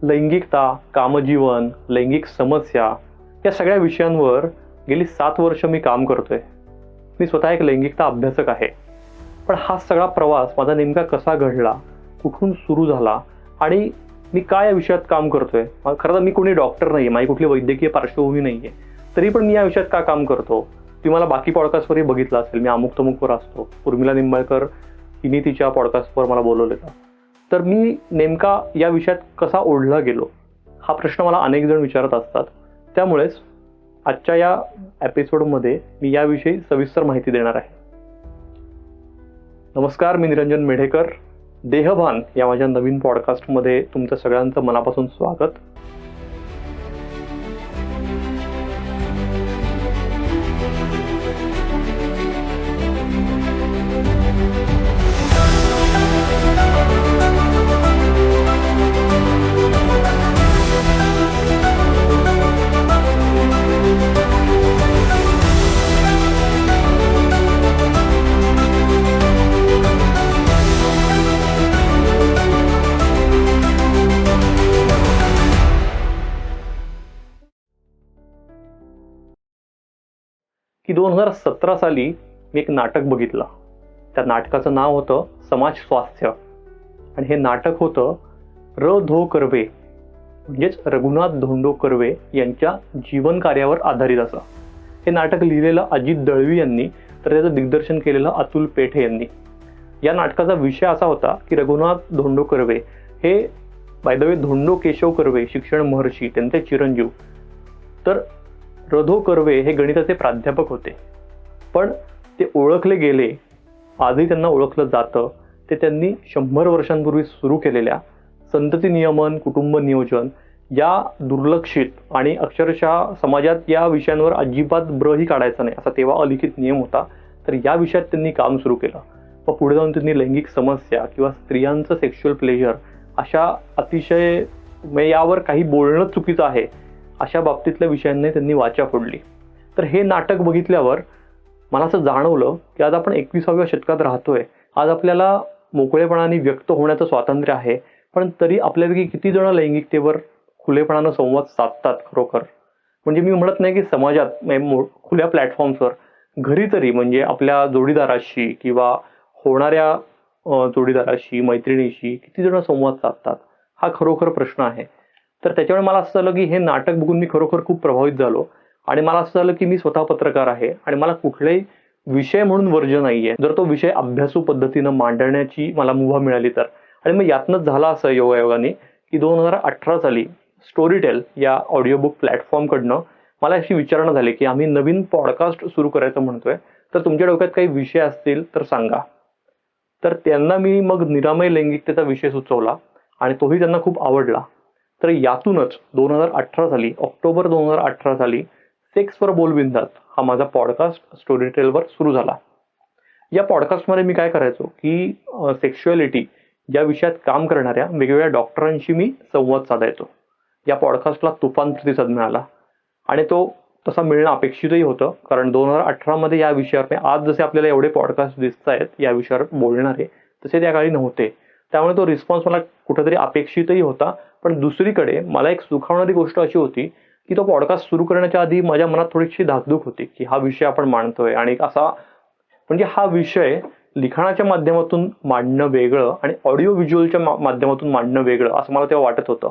लैंगिकता, कामजीवन, लैंगिक समस्या या सगळ्या विषयांवर गेली 7 वर्ष मी काम करतोय. मी स्वतः एक लैंगिकता अभ्यासक आहे. पण हा सगळा प्रवास माझा नेमका कसा घडला, कुठून सुरू झाला आणि मी काय या विषयात काम करतोय. खरं तर मी कोणी डॉक्टर नाही आहे, माझी कुठली वैद्यकीय पार्श्वभूमी नाही आहे, तरी पण मी या विषयात का काम करतो. तुम्ही मला बाकी पॉडकास्टवरही बघितलं असेल, मी अमुक तमुकवर असतो. उर्मिला निंबाळकर हिने तिच्या पॉडकास्टवर मला बोलवलेलं. तर मी नेमका या विषयात कसा ओढला गेलो, हा प्रश्न मला अनेक जण विचारत असतात. त्यामुळेच आजच्या या एपिसोडमध्ये मी याविषयी सविस्तर माहिती देणार आहे. नमस्कार, मी निरंजन मेढेकर. देहभान या माझ्या नवीन पॉडकास्टमध्ये तुमचं सगळ्यांचं मनापासून स्वागत. की 2017 साली मी एक नाटक बघितलं. त्या नाटकाचं नाव होतं समाज स्वास्थ्य आणि हे नाटक होतं र.धो. कर्वे म्हणजेच रघुनाथ धोंडो कर्वे यांच्या जीवन कार्यावर आधारित असं. हे नाटक लिहिलेलं अजित दळवी यांनी, तर त्याचं दिग्दर्शन केलेलं अतुल पेठे यांनी. या नाटकाचा विषय असा होता की रघुनाथ धोंडो कर्वे हे by the way Dhondo Keshav Karve शिक्षण महर्षी त्यांचे चिरंजीव. तर र.धो. कर्वे हे गणिताचे प्राध्यापक होते, पण ते ओळखले गेले, आजही त्यांना ओळखलं जातं, ते त्यांनी 100 वर्षांपूर्वी सुरू केलेल्या संतती नियमन, कुटुंब नियोजन या दुर्लक्षित आणि अक्षरशः समाजात या विषयांवर अजिबात ब्रही काढायचा नाही असा तेव्हा अलिखित नियम होता. तर या विषयात त्यांनी काम सुरू केलं. व पुढे जाऊन त्यांनी लैंगिक समस्या किंवा स्त्रियांचं सेक्शुअल प्लेजर अशा अतिशय यावर काही बोलणं चुकीचं आहे अशा बाबतीतल्या विषयांनी त्यांनी वाचा फोडली. तर हे नाटक बघितल्यावर मला असं जाणवलं की आज आपण 21व्या शतकात राहतोय. आज आपल्याला मोकळेपणाने व्यक्त होण्याचं स्वातंत्र्य आहे, पण तरी आपल्यापैकी किती जण लैंगिकतेवर खुलेपणानं संवाद साधतात खरोखर. म्हणजे मी म्हणत नाही की समाजात खुल्या प्लॅटफॉर्म्सवर, घरी तरी म्हणजे आपल्या जोडीदाराशी किंवा होणाऱ्या जोडीदाराशी, मैत्रिणीशी किती जण संवाद साधतात, हा खरोखर प्रश्न आहे. तर त्याच्यामुळे मला असं झालं की हे नाटक बघून मी खरोखर खूप प्रभावित झालो आणि मला असं झालं की मी स्वतः पत्रकार आहे आणि मला कुठलाही विषय म्हणून वर्ज नाहीये जर तो विषय अभ्यासू पद्धतीनं मांडण्याची मला मुभा मिळाली तर. आणि मग यातनंच झाला असं योगायोगाने की 2018 साली स्टोरीटेल या ऑडिओ बुक प्लॅटफॉर्मकडनं मला अशी विचारणा झाली की आम्ही नवीन पॉडकास्ट सुरू करायचं म्हणतोय, तर तुमच्या डोक्यात काही विषय असतील तर सांगा. तर त्यांना मी मग निरामय लैंगिकतेचा विषय सुचवला आणि तोही त्यांना खूप आवडला. तर यातूनच 2018 साली, ऑक्टोबर 2018 साली सेक्सवर बोलबिंदास हा माझा पॉडकास्ट स्टोरीटेलवर सुरू झाला. या पॉडकास्टमध्ये मी काय करायचो की सेक्शुअलिटी या विषयात काम करणाऱ्या वेगवेगळ्या डॉक्टरांशी मी संवाद साधायचो. या पॉडकास्टला तुफान प्रतिसाद मिळाला आणि तो तसा मिळणं अपेक्षितही होतं, कारण 2018 मध्ये या विषयावर आज जसे आपल्याला एवढे पॉडकास्ट दिसत आहेत या विषयावर बोलणारे, तसे त्या काळी नव्हते. त्यामुळे तो रिस्पॉन्स मला कुठेतरी अपेक्षितही होता. पण दुसरीकडे मला एक सुखावणारी गोष्ट अशी होती की तो पॉडकास्ट सुरू करण्याच्या आधी माझ्या मनात थोडीशी धाकधूक होती की हा विषय आपण मांडतोय आणि असा म्हणजे हा विषय लिखाणाच्या माध्यमातून मांडणं वेगळं आणि ऑडिओ व्हिज्युअलच्या माध्यमातून मांडणं वेगळं असं मला तेव्हा वाटत होतं.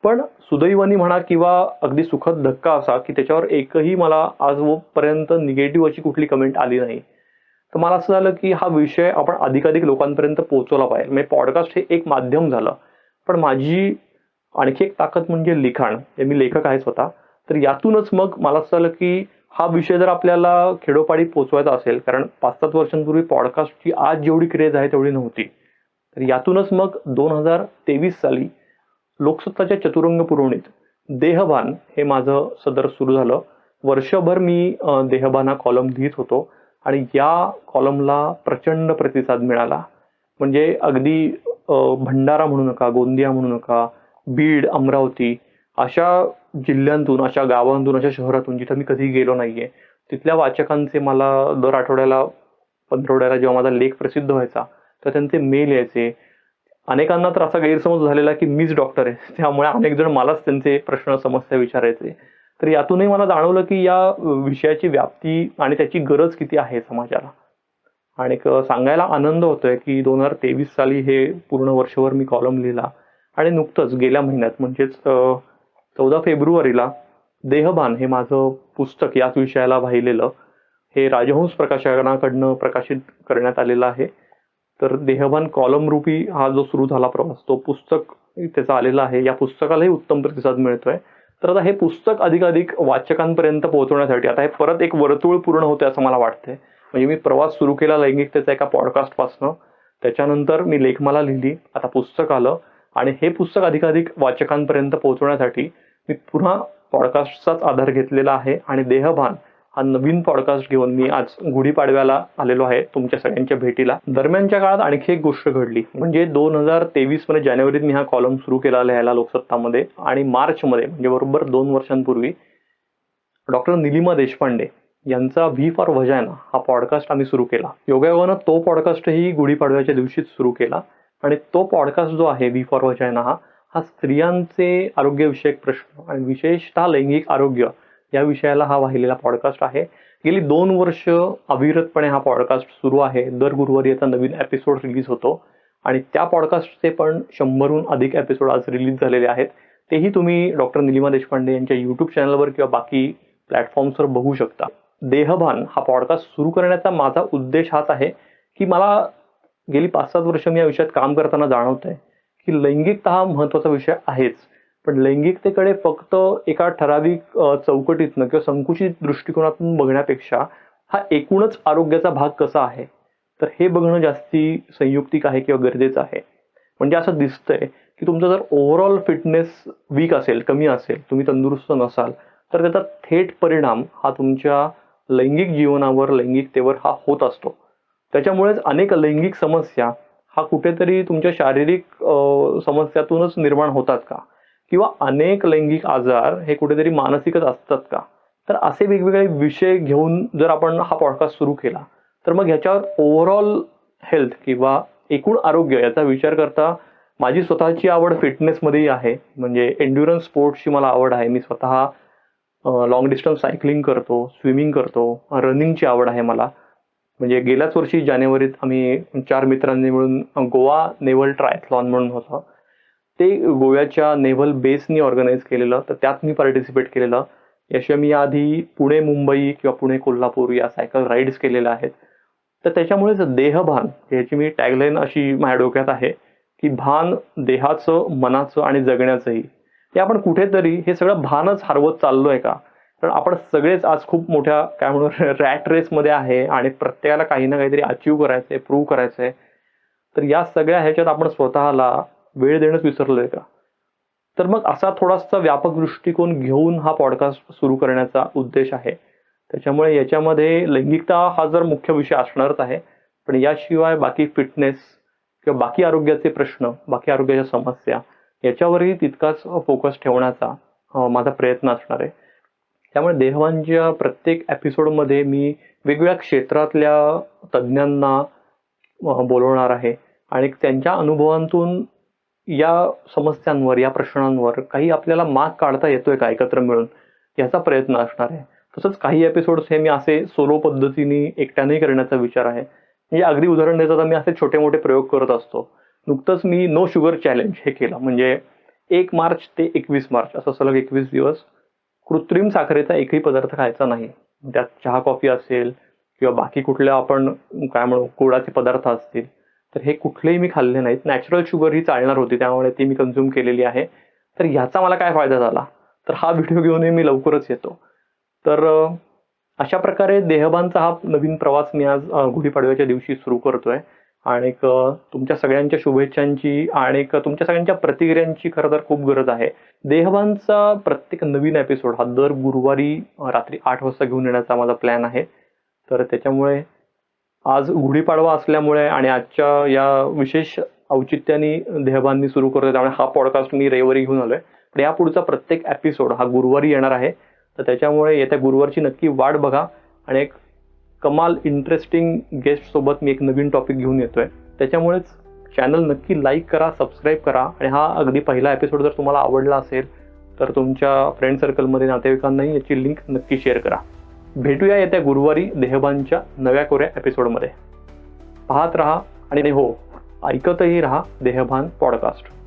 पण सुदैवानी म्हणा किंवा अगदी सुखद धक्का असा की त्याच्यावर एकही मला आजपर्यंत निगेटिव्ह अशी कुठली कमेंट आली नाही. तर मला असं झालं की हा विषय आपण अधिकाधिक लोकांपर्यंत पोहोचवला पाहिजे. म्हणजे पॉडकास्ट हे एक माध्यम झालं, पण माझी आणखी एक ताकद म्हणजे लिखाण. मी लेखक आहे स्वतः. तर यातूनच मग मला असं झालं की हा विषय जर आपल्याला खेडोपाडी पोचवायचा असेल, कारण 5-7 वर्षांपूर्वी पॉडकास्टची आज जेवढी क्रेज आहे तेवढी नव्हती. तर यातूनच मग 2023 साली लोकसत्ताच्या चतुरंग पुरवणीत देहभान हे माझं सदर सुरू झालं. वर्षभर मी देहभान हा कॉलम लिहित होतो आणि या कॉलमला प्रचंड प्रतिसाद मिळाला. म्हणजे अगदी भंडारा म्हणू नका, गोंदिया म्हणू नका, बीड, अमरावती अशा जिल्ह्यांतून, अशा गावांतून, अशा शहरातून जिथं मी कधी गेलो नाहीये, तिथल्या वाचकांचे मला दर आठवड्याला, पंधरवड्याला जेव्हा माझा लेख प्रसिद्ध व्हायचा तर त्यांचे मेल यायचे. अनेकांना तर असा गैरसमज झालेला की मीच डॉक्टर आहे, त्यामुळे अनेक जण मलाच त्यांचे प्रश्न समस्या विचारायचे. तर यातूनही मला जाणवलं की या विषयाची व्याप्ती आणि त्याची गरज किती आहे समाजाला. आणि सांगायला आनंद होतोय की 2023 साली हे पूर्ण वर्षभर मी कॉलम लिहिला आणि नुकतंच गेल्या महिन्यात म्हणजेच 14 फेब्रुवारीला देहभान हे माझं पुस्तक याच विषयाला वाहिलेलं हे राजहंस प्रकाशनाकडनं प्रकाशित करण्यात आलेलं आहे. तर देहभान कॉलम रूपी हा जो सुरू झाला प्रवास तो पुस्तक त्याचा आलेला आहे. या पुस्तकालाही उत्तम प्रतिसाद मिळतोय. तर आता हे पुस्तक अधिकाधिक वाचकांपर्यंत पोहोचवण्यासाठी आता हे परत एक वर्तुळ पूर्ण होते असं मला वाटतंय. म्हणजे मी प्रवास सुरू केला लैंगिकतेचा एका पॉडकास्टपासनं, त्याच्यानंतर मी लेखमाला लिहिली, आता पुस्तक आलं आणि हे पुस्तक अधिकाधिक वाचकांपर्यंत पोहोचवण्यासाठी मी पुन्हा पॉडकास्टचाच आधार घेतलेला आहे आणि देहभान हा नवीन पॉडकास्ट घेऊन मी आज गुढीपाडव्याला आलेलो आहे तुमच्या सगळ्यांच्या भेटीला. दरम्यानच्या काळात आणखी एक गोष्ट घडली, म्हणजे 2023 मध्ये जानेवारीत मी हा कॉलम सुरू केला लिहायला लोकसत्तामध्ये आणि मार्चमध्ये म्हणजे बरोबर 2 वर्षांपूर्वी डॉक्टर निलिमा देशपांडे यांचा व्ही फॉर व्हजायना हा पॉडकास्ट आम्ही सुरू केला. योगायोगानं तो पॉडकास्टही गुढीपाडव्याच्या दिवशीच सुरू केला आणि तो पॉडकास्ट जो आहे व्ही फॉर व्हजायना हा स्त्रियांचे आरोग्यविषयक प्रश्न आणि विशेषतः लैंगिक आरोग्य या विषयाला हा वाहिलेला पॉडकास्ट आहे. गेली 2 वर्ष अविरतपणे हा पॉडकास्ट सुरू आहे. दर गुरुवारी याचा नवीन एपिसोड रिलीज होतो आणि त्या पॉडकास्टचे पण 100हून अधिक एपिसोड आज रिलीज झालेले आहेत. तेही तुम्ही डॉक्टर निलिमा देशपांडे यांच्या यूट्यूब चॅनलवर किंवा बाकी प्लॅटफॉर्म्सवर बघू शकता. देहभान हा पॉडकास्ट सुरू करण्याचा माझा उद्देश हाच आहे की मला गेली 5-7 वर्ष मी या विषयात काम करताना जाणवतंय की लैंगिकता हा महत्त्वाचा विषय आहेच, पण लैंगिकतेकडे फक्त एका ठराविक चौकटीतनं किंवा संकुचित दृष्टिकोनातून बघण्यापेक्षा हा एकूणच आरोग्याचा भाग कसा आहे तर हे बघणं जास्ती संयुक्तिक आहे किंवा गरजेचं आहे. म्हणजे असं दिसतंय की तुमचा जर ओव्हरऑल फिटनेस वीक असेल, कमी असेल, तुम्ही तंदुरुस्त नसाल तर त्याचा थेट परिणाम हा तुमच्या लैंगिक जीवनावर, लैंगिकतेवर हा होत असतो. त्याच्यामुळेच अनेक लैंगिक समस्या हा कुठेतरी तुमच्या शारीरिक समस्यातूनच निर्माण होतात का, किंवा अनेक लैंगिक आजार हे कुठेतरी मानसिकच असतात का. तर असे वेगवेगळे विषय घेऊन जर आपण हा पॉडकास्ट सुरू केला तर मग ह्याच्यावर ओव्हरऑल हेल्थ किंवा एकूण आरोग्य याचा विचार करता माझी स्वतःची आवड फिटनेसमध्येही आहे. म्हणजे एन्ड्युरन्स स्पोर्ट्सची मला आवड आहे. मी स्वतः लॉंग डिस्टन्स सायकलिंग करतो, स्विमिंग करतो, रनिंगची आवड आहे मला. म्हणजे गेल्याच वर्षी जानेवारीत आम्ही 4 मित्रांनी मिळून गोवा नेव्हल ट्रायथलॉन म्हणून होतं ते गोव्याच्या नेव्हल बेसनी ऑर्गनाईज केलेलं, तर त्यात मी पार्टिसिपेट केलेलं. याशिवाय मी आधी पुणे मुंबई किंवा पुणे कोल्हापूर या सायकल राईड्स केलेल्या आहेत. तर त्याच्यामुळेच देहभान याची मी टॅगलाईन अशी माझ्या डोक्यात आहे की भान देहाचं, मनाचं आणि जगण्याचंही. ते आपण कुठेतरी हे सगळं भानच हरवत चाललोय का? कारण आपण सगळेच आज खूप मोठ्या काय म्हणू रॅट रेसमध्ये आहे आणि प्रत्येकाला काही ना काहीतरी अचीव्ह करायचंय, प्रूव्ह करायचंय. तर या सगळ्या ह्याच्यात आपण स्वतःला वेळ देणंच विसरलोय का? तर मग असा थोडासा व्यापक दृष्टिकोन घेऊन हा पॉडकास्ट सुरू करण्याचा उद्देश आहे. त्याच्यामुळे याच्यामध्ये लैंगिकता हा जर मुख्य विषय असणारच आहे, पण याशिवाय बाकी फिटनेस किंवा बाकी आरोग्याचे प्रश्न, बाकी आरोग्याच्या समस्या याच्यावरही तितकाच फोकस ठेवण्याचा माझा प्रयत्न असणार आहे. त्यामुळे देहभानच्या प्रत्येक एपिसोडमध्ये मी वेगवेगळ्या क्षेत्रातल्या तज्ज्ञांना बोलवणार आहे आणि त्यांच्या अनुभवांतून या समस्यांवर, या प्रश्नांवर काही आपल्याला मार्ग काढता येतोय का एकत्र मिळून, याचा प्रयत्न असणार आहे. तसंच काही एपिसोड्स हे मी असे सोलो पद्धतीने एकट्यानेही करण्याचा विचार आहे. म्हणजे अगदी उदाहरण द्यायचं तर मी असे छोटे मोठे प्रयोग करत असतो. नुकतंच मी नो शुगर चॅलेंज हे केलं. म्हणजे 1 मार्च ते 21 मार्च असं सलग 21 दिवस कृत्रिम साखरेचा एकही पदार्थ खायचा नाही. त्यात चहा कॉफी असेल किंवा बाकी कुठल्या आपण काय म्हणू गोडाचे पदार्थ असतील तर हे कुठलेही मी खाल्ले नाहीत. नॅचरल शुगर ही चालणार होती त्यामुळे ती मी कन्झ्युम केलेली आहे. तर ह्याचा मला काय फायदा झाला तर हा व्हिडिओ घेऊनही मी लवकरच येतो. तर अशा प्रकारे देहभानचा हा नवीन प्रवास मी आज गुढीपाडव्याच्या दिवशी सुरू करतोय आणि तुमच्या सगळ्यांच्या शुभेच्छांची आणि तुमच्या सगळ्यांच्या प्रतिक्रियांची खरं तर खूप गरज आहे. देहभानचा प्रत्येक नवीन एपिसोड हा दर गुरुवारी रात्री 8 वाजता घेऊन येण्याचा माझा प्लॅन आहे. तर त्याच्यामुळे आज गुढीपाडवा असल्यामुळे आणि आजच्या या विशेष औचित्याने देहभान मी सुरू करतोय, त्यामुळे हा पॉडकास्ट मी रविवारी घेऊन आलोय. पण या पुढचा प्रत्येक एपिसोड हा गुरुवारी येणार आहे. तर त्याच्यामुळे येत्या गुरुवारची नक्की वाट बघा आणि एक कमाल इंटरेस्टिंग गेस्ट सोबत मी एक नवीन टॉपिक घेऊन येतोय. त्याच्यामुळेच चॅनल नक्की लाईक करा, सबस्क्राईब करा आणि हा अगदी पहिला एपिसोड जर तुम्हाला आवडला असेल तर तुमच्या फ्रेंड सर्कलमध्ये, नातेवाईकांनाही याची लिंक नक्की शेअर करा. भेटूया येत्या गुरुवारी देहबानच्या नव्या कोऱ्या एपिसोडमध्ये. पाहत राहा आणि हो, ऐकतही राहा देहभान पॉडकास्ट.